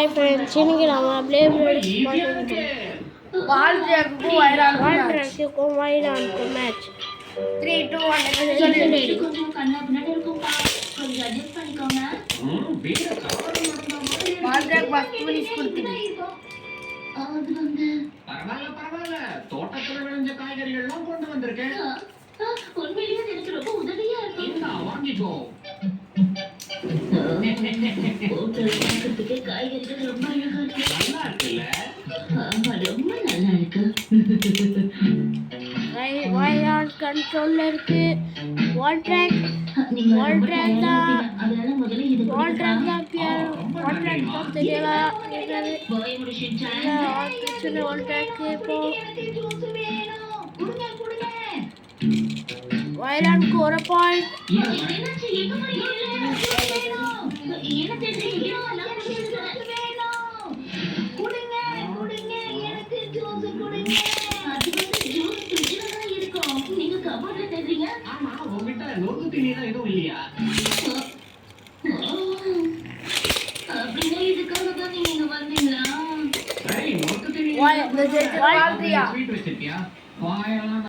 Hi friends, இன்னைக்கு நாம Blade வால்ட்ராக்கு வைரானுக்கு match 3 2 1 சொல்லிடு. கொஞ்சம் கண்ணா பின்னாடி இருக்கும்பா. கொஞ்சம் அட்ஜஸ்ட் பண்ணிக்கோங்க. வால்ட்ராக் ஃபர்ஸ்ட் ஃபினிஷ் கொடுத்துடு. அது வந்து பரவாயில்ல தோட்டத்துல விளைஞ்ச காய்கறிகள் எல்லாம் கொண்டு வந்திருக்கேன். உண்மையிலேயே எனக்கு ரொம்ப உதவியா இருக்கும். இந்தா வாங்கிக்கோ. ஹோட்டல் பார்க்கறதுக்கு காய்கறிகள் ரொம்ப அழகா இருக்கு. நல்லா இருக்குல்ல? ஆமா, ரொம்ப நல்லா இருக்கு. வைரான் கண்ட்ரோல்ல இருக்கு. வால்ட்ராக் நீங்க ரொம்ப வால்ட்ராக் tired தான் ஆ அதனால முதல்ல இது வால்ட்ராக் தான் பியர் வால்ட்ராக் தான் தெரியல என்னது போய் முடிச்சிட்டேன். சின்ன வால்ட்ராக் இப்போ வைரானுக்கு ஒரு பாயிண்ட். என்னாச்சு? எங்க போறீங்க? என்ன தெரியுது? ஆமா, உங்ககிட்ட நொறுக்கு தீனிலாம் எதுவும் இல்லையா? அப்படின்னா இதுக்காக தான் நீங்க இங்க வந்தீங்களா? சரி, நொறுக்கு தீனி வால்ட்ரியா ஸ்வீட் வச்சிருக்கியா? வாயெல்லாம்